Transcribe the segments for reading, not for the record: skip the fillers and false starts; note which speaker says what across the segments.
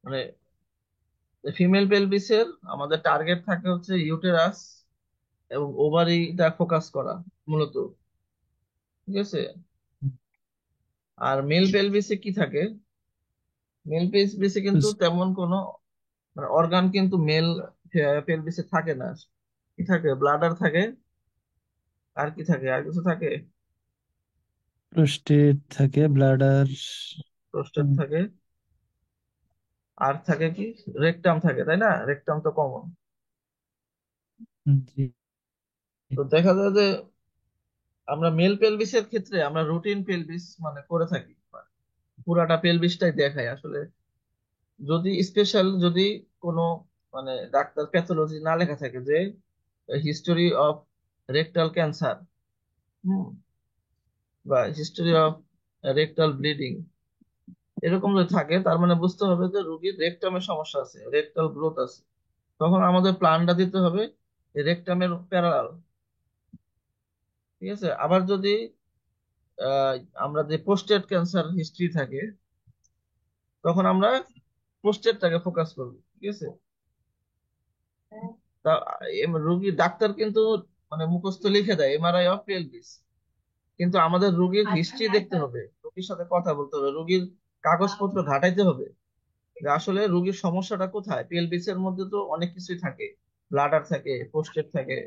Speaker 1: মানে ফিমেল পেলভিসের আমাদের টার্গেট থাকে হচ্ছে ইউটেরাস এবং ওভারিটা ফোকাস করা মূলত। ঠিক আছে। আর মেল পেলভিসে কি থাকে? মেল পেলভিসে কিন্তু
Speaker 2: বুঝ-
Speaker 1: তেমন কোনো অর্গান কিন্তু মেল পেলভিসে থাকে না। কি থাকে? ব্লাডার থাকে। আর কি থাকে? আর কিছু থাকে?
Speaker 2: প্রোস্টেট থাকে, ব্লাডার।
Speaker 1: প্রোস্টেট থাকে। আর থাকে কি? রেকটাম থাকে, তাই না? রেকটাম তো কমন।
Speaker 2: জি।
Speaker 1: তো দেখা যায় যে আমরা মেল পেলভিসের ক্ষেত্রে আমরা রুটিন পেলভিস মানে করে থাকি, পুরাটা পেলভিসটাই দেখাই আসলে। যদি স্পেশাল যদি কোনো মানে ডাক্তার প্যাথোলজি না লেখা থাকে যে হিস্টোরি অফ রেকটাল ক্যান্সার, হুম, বা হিস্টোরি অফ রেকটাল ব্লিডিং, এরকম যদি থাকে তার মানে বুঝতে হবে যে রোগীর রেকটামের সমস্যা আছে, রেকটাল গ্রোথ আছে। তখন আমাদের প্ল্যানটা দিতে হবে রেকটামের প্যারালাল। ঠিক আছে। আবার যদি আহ, আমরা যে প্রোস্টেট ক্যান্সার হিস্ট্রি থাকে, তখন আমরা প্রোস্টেটটাকে ফোকাস করবো। ঠিক আছে। তা রোগী ডাক্তার কিন্তু মানে মুখস্থ লিখে দেয় এমআরআই অফ পেলভিস, কিন্তু আমাদের রোগীর হিস্ট্রি দেখতে হবে, রোগীর সাথে কথা বলতে হবে, রোগীর কাগজপত্র ঘাটাইতে হবে যে আসলে রোগীর সমস্যাটা কোথায়। পেলভিসের মধ্যে তো অনেক কিছুই থাকে, ব্লাডার থাকে, প্রোস্টেট থাকে,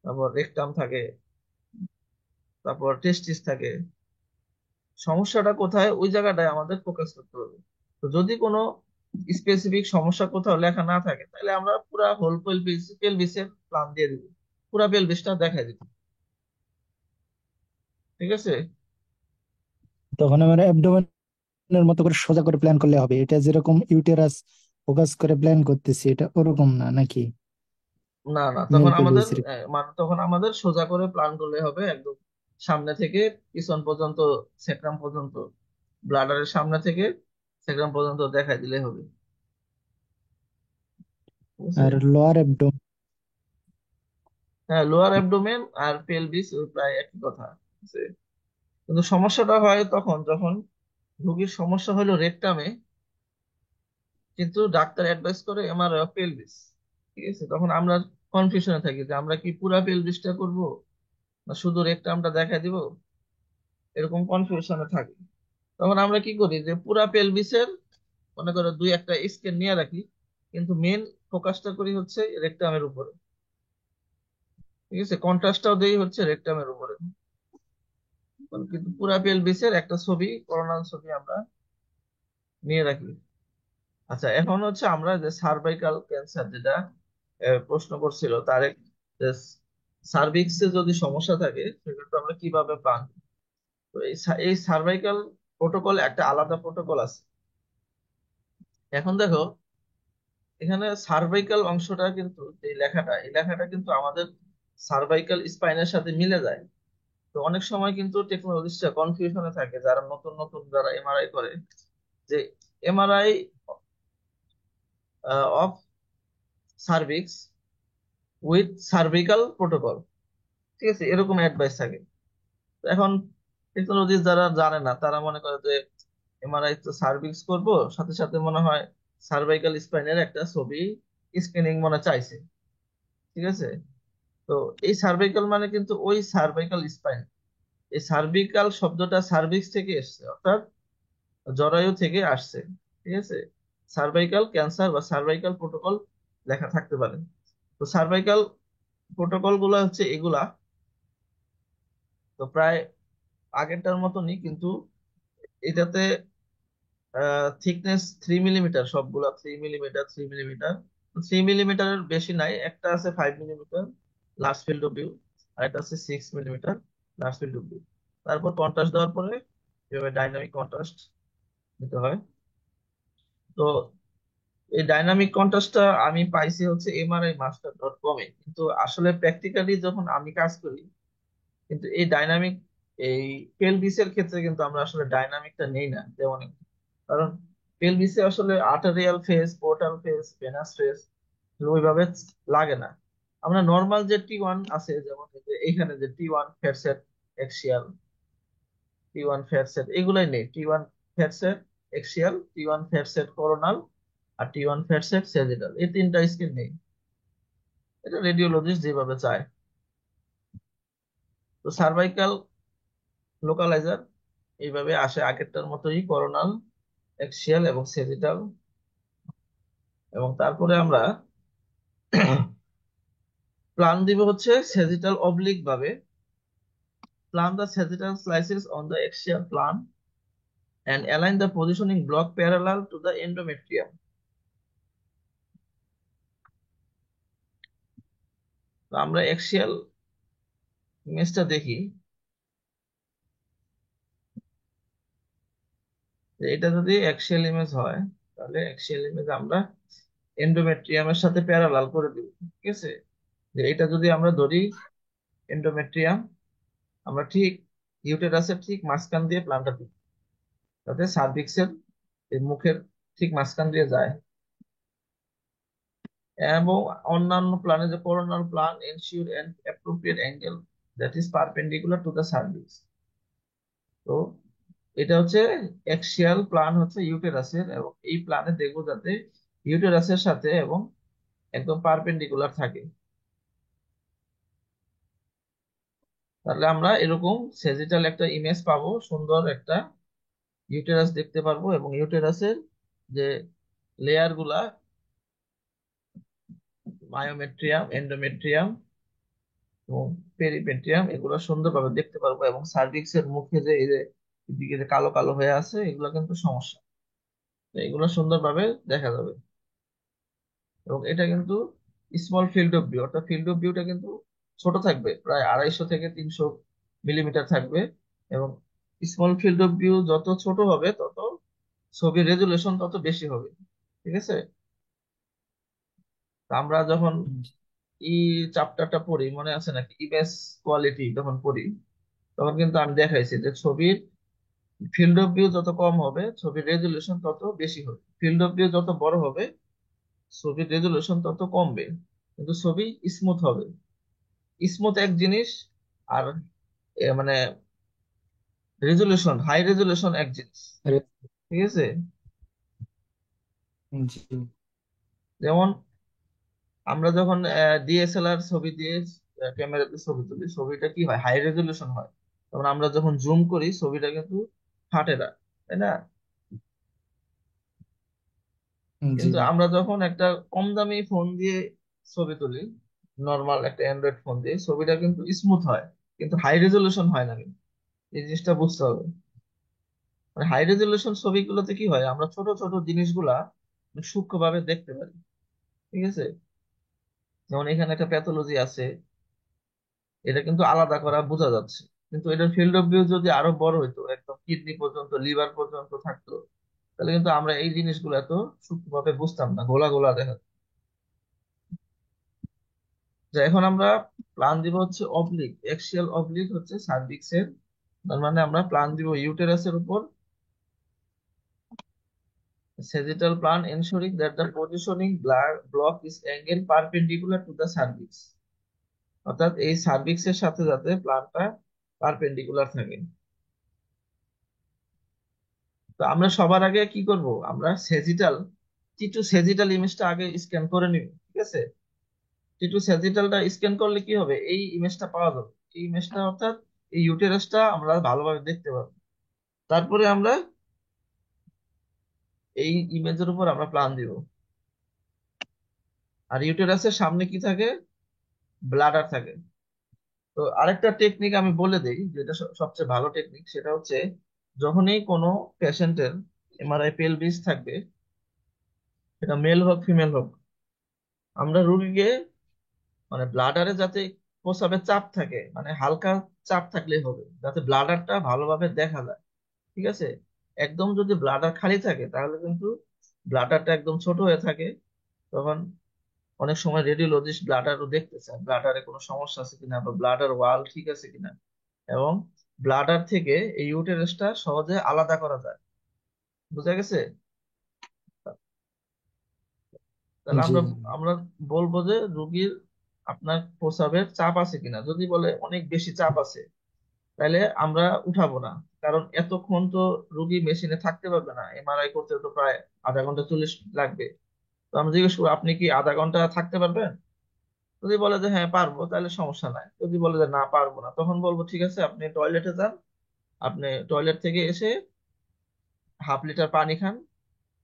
Speaker 1: তারপর রেকটাম থাকে, তারপর টেস্টিস থাকে। সমস্যাটা কোথায় ওই জায়গাটায় আমাদের ফোকাস করতে হবে। তো যদি কোনো স্পেসিফিক সমস্যা কোথাও লেখা না থাকে তাহলে আমরা পুরা হোল পেলভিসের প্ল্যান দিয়ে দিব, পুরা পেলভিসটা দেখাই দিব। ঠিক আছে।
Speaker 2: তখন আমার অ্যাবডোমেনের মতো করে সোজা করে প্ল্যান করলে হবে, এটা যেরকম ইউটেরাস ফোকাস করে প্ল্যান করতেছি এটা ওরকম না নাকি?
Speaker 1: না না,
Speaker 2: মেল
Speaker 1: তখন আমাদের
Speaker 2: পেলভিসের।
Speaker 1: মানে তখন আমাদের সোজা করে প্ল্যান করলে হবে একদম, সামনে থেকে পিছন পর্যন্ত, সেক্রাম পর্যন্ত, ব্লাডারের সামনে থেকে সেক্রাম পর্যন্ত দেখাই দিলে হবে। ঠিক আছে।
Speaker 2: আর লোয়ার অ্যাবডোমেন।
Speaker 1: হ্যাঁ, লোয়ার অ্যাবডোমেন আর পেলভিস ওই প্রায় একই কথা। ঠিক আছে। কিন্তু সমস্যাটা হয় তখন যখন রোগীর সমস্যা হলো রেকটামে, কিন্তু ডাক্তার অ্যাডভাইস করে এমআরআই অফ পেলভিস। ঠিক আছে। তখন আমরা কনফিউশনে থাকি যে আমরা কি পুরা পেলভিসটা করব না শুধু রেকটামটা দেখাই দিব, এরকম কনফিউশনে থাকি। তখন আমরা কি করি যে পুরা পেলভিসের মনে করো দুই একটা স্ক্যান নিয়ে রাখি, কিন্তু মেন ফোকাসটা করি হচ্ছে রেকটামের উপরে। ঠিক আছে। কন্ট্রাস্টটাও দেই হচ্ছে রেকটামের উপরে, কিন্তু পুরা পেলভিসের একটা ছবি, করোনাল ছবি আমরা নিয়ে রাখি। আচ্ছা, এখন হচ্ছে আমরা যে সার্ভাইকাল ক্যান্সার যেটা প্রশ্ন করছিল তার সার্ভিক্সে যদি সমস্যা থাকে সেক্ষেত্রে আমরা কিভাবে প্ল্যান। তো এই সার্ভাইকাল প্রোটোকল একটা আলাদা প্রোটোকল আছে। এখন দেখো, এখানে সার্ভাইকাল অংশটা কিন্তু এই লেখাটা কিন্তু আমাদের সার্ভাইকাল স্পাইনের সাথে মিলে যায়। তো অনেক সময় কিন্তু টেকনোলজিস্টরা কনফিউশনে থাকে যারা নতুন নতুন যারা এমআরআই করে, যে MRI of cervix with cervical protocol, ঠিক আছে, এরকম অ্যাডভাইস থাকে। তো এখন টেকনোলজিস্ট যারা জানে না তারা মনে করে যে এমআরআই তো সার্ভিক্স করব, সাথে সাথে মনে হয় সার্ভাইকাল স্পাইনের একটা ছবি স্ক্যানিং মনে চাইছে। ঠিক আছে। তো এই সার্ভাইকাল মানে কিন্তু ওই সার্ভাইকাল স্পাইন, এই সার্ভিকাল শব্দটা সার্ভিক্স থেকে এসেছে, অর্থাৎ জরায়ু থেকে আসছে। ঠিক আছে। সার্ভাইকাল ক্যান্সার বা সার্ভাইকাল প্রোটোকল লেখা থাকতে পারে। তো সার্ভাইকাল প্রোটোকল গুলা হচ্ছে এগুলা। তো প্রায় আগেরটার মতনই, কিন্তু এটাতে থিকনেস 3 মিলিমিটার, সবগুলা 3 মিলিমিটার 3 মিলিমিটার। 3 মিলিমিটারের বেশি নাই, একটা আছে 5 millimetre large field of view, আর একটা আছে 6 millimetre large field of view. তারপর কন্ট্রাস্ট দেওয়ার পরে এভাবে ডাইনামিক কন্ট্রাস্ট দিতে হয়। তো এই ডাইনামিক কন্ট্রাস্টটা আমি পাইছি হচ্ছে MRImaster.com-এ, কিন্তু আসলে প্র্যাকটিক্যালি যখন আমি কাজ করি, কিন্তু এই ডাইনামিক এই পেলভিসের ক্ষেত্রে কিন্তু আমরা আসলে ডাইনামিকটা নেই না তেমন একটা। কারণ পেলভিসে আসলে arterial phase, portal phase, venous phase ওইভাবে লাগে না। আমরা নর্মাল যে T1 আছে, যেমন এই যে এইখানে যে T1 fat axial, T1 fat এগুলাই নেই। T1 fat axial, T1 fat coronal, আর T1 ফ্যাট সেট সেজিটাল, এই তিনটা স্ক্রিন নেই। এটা রেডিওলজিস্ট যেভাবে চায়। তো সার্ভাইকাল লোকালাইজার এইভাবে আসে আগেরটার মতোই, করোনাল, অ্যাক্সিয়াল এবং সেজিটাল। এবং তারপরে আমরা প্লান দিব হচ্ছে সেজিটাল অবলিক ভাবে। Plan the sagittal slices on the axial plane and align the positioning block parallel to the endometrium. তো আমরা অ্যাক্সিয়াল ইমেজটা দেখি যে এটা যদি অ্যাক্সিয়াল ইমেজ হয়, তাহলে অ্যাক্সিয়াল ইমেজ আমরা এন্ডোমেট্রিয়ামের সাথে প্যারালাল করে দিব। ঠিক আছে, যে এটা যদি আমরা ধরি এন্ডোমেট্রিয়াম, আমরা ঠিক ইউটেরাসের ঠিক মাঝখান দিয়ে প্লানটা দিই, যাতে সার্ভিক্সের এই মুখের ঠিক মাঝখান দিয়ে যায়। এবং অন্যান্য প্লানে যে coronal plane ensure an appropriate angle that is perpendicular to the cervix. তো এটা হচ্ছে অ্যাক্সিয়াল প্লান হচ্ছে ইউটেরাসের, এবং এই প্লানে দেখবো যাতে ইউটেরাসের সাথে এবং একদম পারপেন্ডিকুলার থাকে। তাহলে আমরা এরকম সেজিটাল একটা ইমেজ পাবো, সুন্দর একটা ইউটেরাস দেখতে পারবো, এবং ইউটেরাসের যে লেয়ার গুলা, মায়োমেট্রিয়াম, এন্ডোমেট্রিয়াম এবং পেরিপেট্রিয়াম, এগুলো সুন্দরভাবে দেখতে পারবো। এবং সার্ভিক্স এর মুখে যে এই যে এদিকে যে কালো কালো হয়ে আছে, এগুলো কিন্তু সমস্যা, তো এগুলো সুন্দরভাবে দেখা যাবে। এবং এটা কিন্তু স্মল ফিল্ড অফ ভিউ, অর্থাৎ ফিল্ড অফ ভিউটা কিন্তু ছোট থাকবে, প্রায় 250 থেকে 300 মিলিমিটার থাকবে। এবং স্মল ফিল্ড অফ ভিউ যত ছোট হবে, তত ছবির রেজুলেশন তত বেশি হবে। ঠিক আছে, তা আমরা যখন এই চ্যাপ্টারটা পড়ি, মনে আছে নাকি, ইমেজ কোয়ালিটি যখন পড়ি, তখন কিন্তু আমি দেখাইছি যে ছবির ফিল্ড অফ ভিউ যত কম হবে, ছবির রেজুলেশন তত বেশি হবে। ফিল্ড অফ ভিউ যত বড় হবে, ছবির রেজুলেশন তত কমবে, কিন্তু ছবি স্মুথ হবে। স্মুথ এক জিনিস, আর মানে রেজুলেশন, হাই রেজুলেশন এক জিনিস। ঠিক আছে,
Speaker 2: জি।
Speaker 1: যেমন আমরা যখন ডিএসএলআর ছবি দিয়ে ক্যামেরাতে ছবি তুলি, ছবিটা কি হয়, হাই রেজুলেশন হয়। তখন আমরা যখন জুম করি, ছবিটা কিন্তু ফাটে না, তাই না?
Speaker 2: জি।
Speaker 1: কিন্তু আমরা যখন একটা কম দামি ফোন দিয়ে ছবি তুলি, নর্মাল একটা অ্যান্ড্রয়েড ফোন দিয়ে, ছবিটা কিন্তু স্মুথ হয়, কিন্তু হাই রেজলিউশন হয় না কিন্তু। এই জিনিসটা বুঝতে হবে। মানে হাই রেজলিউশন ছবিগুলোতে কি হয়, আমরা ছোট ছোট জিনিসগুলা সূক্ষ্মভাবে দেখতে পারি। ঠিক আছে, যেমন এখানে একটা প্যাথোলজি আছে, এটা কিন্তু আলাদা করা বোঝা যাচ্ছে। কিন্তু এটার ফিল্ড অফ ভিউ যদি আরো বড় হইতো, একদম কিডনি পর্যন্ত, লিভার পর্যন্ত থাকতো, তাহলে কিন্তু আমরা এই জিনিসগুলো এত সূক্ষ্মভাবে বুঝতাম না, গোলা গোলা দেখা। যে এখন আমরা প্লান দিব হচ্ছে অবলিক, এক্সিয়াল অবলিক হচ্ছে সার্ভিক্স এর। তার মানে আমরা প্লান দিব ইউটেরাসের উপর, sagittal plane ensuring that the positioning block is angle perpendicular to the cervix, অর্থাৎ এই সার্ভিক্স এর সাথে যাতে প্লানটা পারপেন্ডিকুলার থাকে। তো আমরা সবার আগে কি করব, আমরা সেজিটাল, টিটু সেজিটাল ইমেজটা আগে স্ক্যান করে নিব। ঠিক আছে, টিটু সেজিটালটা স্ক্যান করলে কি হবে, এই ইমেজটা পাওয়া যাবে। এই ইমেজটা অর্থাৎ এই ইউটেরাসটা আমরা ভালোভাবে দেখতে পাবো। তারপরে আমরা এই ইমেজের উপর আমরা প্লান দিব। আর ইউটেরাসের সামনে কি থাকে, ব্লাডার থাকে। তো আরেকটা টেকনিক আমি বলে দেই, যেটা সবচেয়ে ভালো টেকনিক, সেটা হচ্ছে যখনই কোনো পেশেন্টের এমআরআই পেলভিস থাকবে, সেটা মেল হোক ফিমেল হোক, আমরা রুগীকে মানে ব্লাডারে যাতে প্রস্রাবের চাপ থাকে, মানে হালকা চাপ থাকলেই হবে, যাতে ব্লাডারটা ভালোভাবে দেখা যায়। ঠিক আছে, একদম যদি ব্লাডার খালি থাকে, তাহলে কিন্তু ব্লাডারটা একদম ছোট হয়ে থাকে। তখন অনেক সময় রেডিওলজিস্ট ব্লাডারও দেখতে চায়, ব্লাডারে কোনো সমস্যা আছে কিনা, বা ব্লাডার ওয়াল ঠিক আছে কিনা। এবং ব্লাডার থেকে এই ইউটেরাসটা সহজে আলাদা করা যায়। বুঝা গেছে? তাহলে
Speaker 2: জি।
Speaker 1: আমরা আমরা বলবো যে রুগীর আপনার প্রস্রাবের চাপ আছে কিনা। যদি বলে অনেক বেশি চাপ আছে, তাহলে আমরা উঠাবো না, কারণ এতক্ষণ তো রুগী মেশিনে থাকতে পারবে না, এমআরআই করতে তো প্রায় আধা ঘন্টা 40 লাগবে। তো আমি জিজ্ঞেস করবো আপনি কি আধা ঘন্টা থাকতে পারবেন? যদি বলে যে হ্যাঁ পারবো, তাহলে সমস্যা নাই। যদি বলে যে না পারবো না, তখন বলবো ঠিক আছে আপনি টয়লেটে যান, আপনি টয়লেট থেকে এসে 1/2 লিটার পানি খান,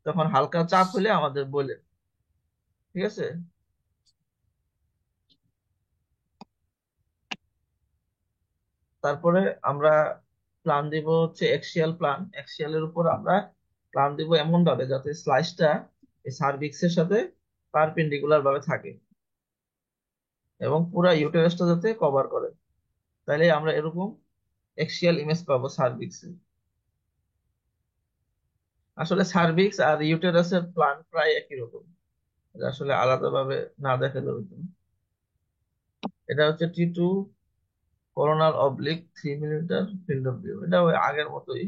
Speaker 1: তখন হালকা চাপ হলে আমাদের বলে, ঠিক আছে? তারপরে আমরা প্ল্যান দিব হচ্ছে এক্সিয়াল প্ল্যান। এক্সিয়ালের উপর আমরা প্ল্যান দিব এমন ভাবে যাতে স্লাইসটা এই সার্ভিক্সের সাথে পারপেন্ডিকুলার ভাবে থাকে এবং পুরা ইউটেরাসটা যাতে কভার করে। তাহলে আমরা এরকম এক্সিয়াল ইমেজ পাবো সার্ভিক্সে। আসলে সার্ভিক্স আর ইউটেরাসের প্ল্যান প্রায় একই রকম, এটা আসলে আলাদাভাবে না দেখালে হতো না। এটা হচ্ছে T2 coronal/3 millimetre field of view, এটা ওই আগের মতোই।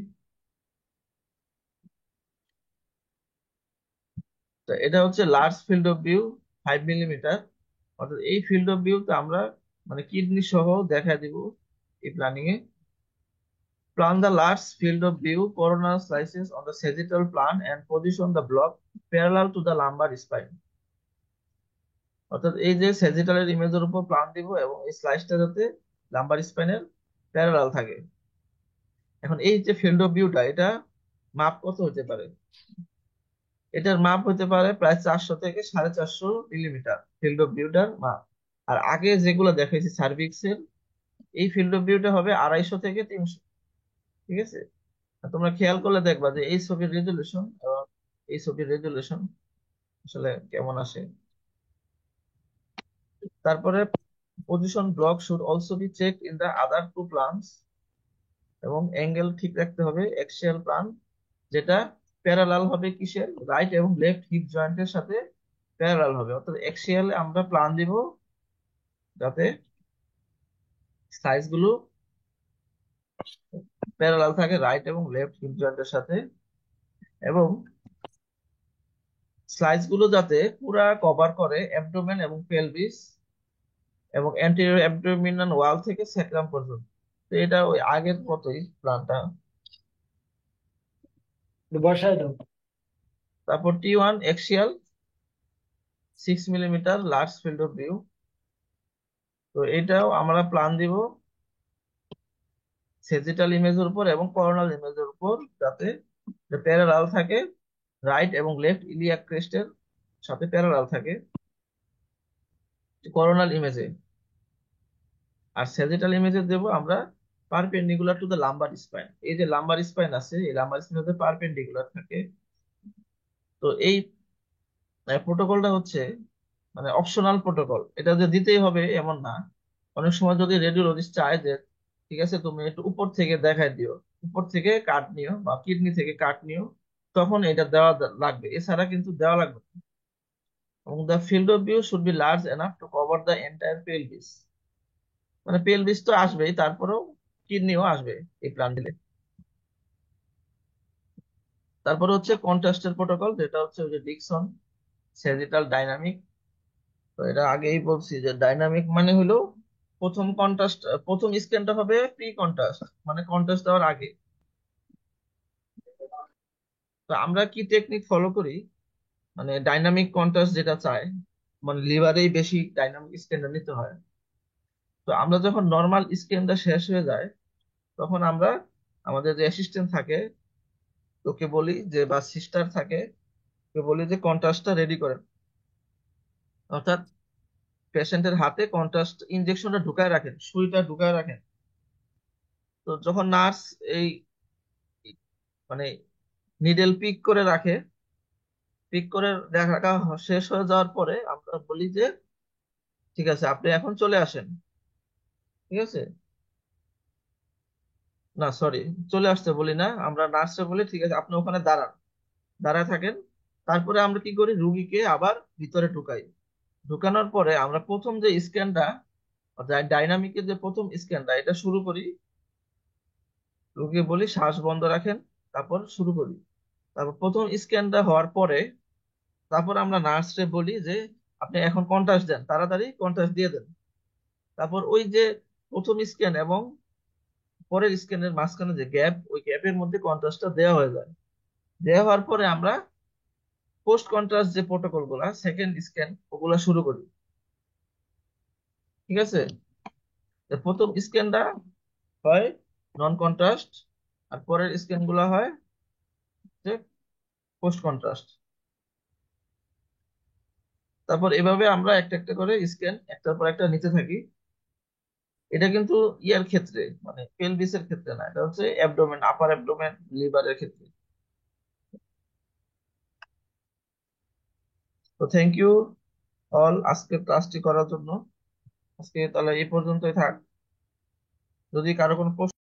Speaker 1: তো এটা হচ্ছে large field of view 5 millimetre. অর্থাৎ এই ফিল্ড অফ ভিউতে আমরা মানে কিডনি সহ দেখা দিব এই planning A. Plan the large field of view coronal slices on the sagittal plan and position the block parallel to the lumbar spine. অর্থাৎ এই যে স্যাজিটালের ইমেজের উপর প্ল্যান দিব এবং এই স্লাইসটা যাতে লাম্বার স্পাইনের প্যারালাল থাকে। এখন এই যে ফিল্ড অফ ভিউটা, এটা মাপ কত হতে পারে? এটার মাপ হতে পারে প্রায় 400 থেকে 450 মিলিমিটার ফিল্ড অফ ভিউটার মাপ। আর আগে যেগুলো দেখাইছি সার্ভিক্সের, এই ফিল্ড অফ ভিউটা হবে 250 থেকে 300। ঠিক আছে? আর তোমরা খেয়াল করলে দেখবা যে এই ছবির রেজলিউশন এবং এই ছবির রেজলিউশন আসলে কেমন আসে। তারপরে position block should also be check in the other two planes, এবং অ্যাঙ্গেল ঠিক রাখতে হবে এক্সিয়াল প্লান, যেটা প্যারালাল হবে কিসের, রাইট এবং লেফট হিপ জয়েন্টের সাথে প্যারালাল হবে। অর্থাৎ এক্সিয়ালে আমরা প্লান দিব যাতে সাইজ গুলো প্যারালাল থাকে রাইট এবং লেফট হিপ জয়েন্টের সাথে, এবং স্লাইস গুলো যাতে পুরা কভার করে অ্যাবডোমেন এবং পেলভিস এবং অ্যান্টেরিয়র অ্যাবডোমিনাল ওয়াল থেকে স্যাক্রাম পর্যন্ত। তো এটা ওই আগের মতোই প্ল্যানটা।
Speaker 2: বসায় দাও।
Speaker 1: তারপর T1 axial 6 millimetre large field of view. তো এটাও আমরা প্ল্যান দিব সেজিটাল ইমেজের উপর এবং করোনাল ইমেজের উপর, যাতে প্যারালাল থাকে রাইট এবং লেফট ইলিয়াক ক্রেস্টের সাথে প্যারালাল থাকে করোনাল ইমেজে। আর সেজিটাল ইমেজে দেব আমরা perpendicular to the lumber spine. এই যে লাম্বার স্পাইন আছে, এই লাম্বার স্পাইন পারপেন্ডিকুলার থাকে। তো এই প্রোটোকলটা হচ্ছে মানে অপশনাল প্রোটোকল, এটা যে দিতেই হবে এমন না। অনেক সময় যদি রেডিওলজিস্ট চায় যে ঠিক আছে তুমি একটু উপর থেকে দেখাই দিও, উপর থেকে কাট নিও বা কিডনি থেকে কাট নিও, তখন এটা দেওয়া লাগবে, এছাড়া কিন্তু দেওয়া লাগবে না। এবং the field of view should be large enough to cover the entire pelvis. মানে পেলভিস তো আসবেই, তারপরেও কিডনিও আসবে এই প্ল্যান দিলে। তারপরে হচ্ছে কন্ট্রাস্টের প্রোটোকল, যেটা হচ্ছে ওই যে ডিকসন স্যাজিটাল ডাইনামিক। তো এটা আগেই বলছি যে ডাইনামিক মানে হলো প্রথম কন্ট্রাস্ট, প্রথম স্ক্যানটা হবে প্রি কন্ট্রাস্ট, মানে কন্ট্রাস্ট দেওয়ার আগে। তো আমরা কি টেকনিক ফলো করি, মানে ডাইনামিক কন্ট্রাস্ট যেটা চায়, মানে লিভারেই বেশি ডাইনামিক স্ক্যানটা নিতে হয়। তো আমরা যখন নর্মাল স্ক্যানটা শেষ হয়ে যায়, তখন আমরা আমাদের যে অ্যাসিস্ট্যান্ট থাকে তোকে বলি যে, বা সিস্টার থাকে ওকে বলি যে কন্ট্রাস্টটা রেডি করেন। অর্থাৎ পেশেন্টের হাতে কন্ট্রাস্ট ইনজেকশনটা ঢুকায় রাখেন, সুইটা ঢুকায় রাখেন। তো যখন নার্স এই মানে নিডেল পিক করে রাখে, পিক করে রাখা শেষ হয়ে যাওয়ার পরে আমরা বলি যে ঠিক আছে আপনি এখন চলে আসেন। ঠিক আছে? না সরি, চলে আসতে বলি না, আমরা নার্সে বলি ঠিক আছে আপনি ওখানে দাঁড়ান, দাঁড়ায় থাকেন। তারপরে আমরা কি করি, রুগীকে আবার ভিতরে ঢুকাই। ঢুকানোর পরে আমরা প্রথম যে স্ক্যানটা, ডাইনামিকের যে প্রথম স্ক্যানটা, এটা শুরু করি। রুগী বলি শ্বাস বন্ধ রাখেন, তারপর শুরু করি। তারপর প্রথম স্ক্যানটা হওয়ার পরে তারপর আমরা নার্সরে বলি যে আপনি এখন কন্ট্রাস্ট দেন, তাড়াতাড়ি কন্ট্রাস্ট দিয়ে দেন। তারপর ওই যে প্রথম স্ক্যান এবং পরের স্ক্যানের মাঝখানে যে গ্যাপ, ওই গ্যাপের মধ্যে কন্ট্রাস্টটা দেওয়া হয়ে যায়। দেওয়া হওয়ার পরে আমরা পোস্ট কন্ট্রাস্ট যে প্রোটোকল গুলা, সেকেন্ড স্ক্যান ওগুলা শুরু করি। ঠিক আছে? তো প্রথম স্ক্যানটা হয় নন কন্ট্রাস্ট, আর পরের স্ক্যান গুলা হয় যে পোস্ট কন্ট্রাস্ট। তারপর এভাবে আমরা একটা একটা করে স্ক্যান একটার পর একটা নিতে থাকি। এটা কিন্তু ইয়ার ক্ষেত্রে, মানে পেলভিসের ক্ষেত্রে না, এটা হচ্ছে অ্যাবডোমেন, আপার অ্যাবডোমেন, লিভারের ক্ষেত্রে। তো থ্যাংক ইউ অল আজকে ক্লাসটি করার জন্য। আজকে তাহলে এই পর্যন্তই থাক। যদি কারো কোনো প্রশ্ন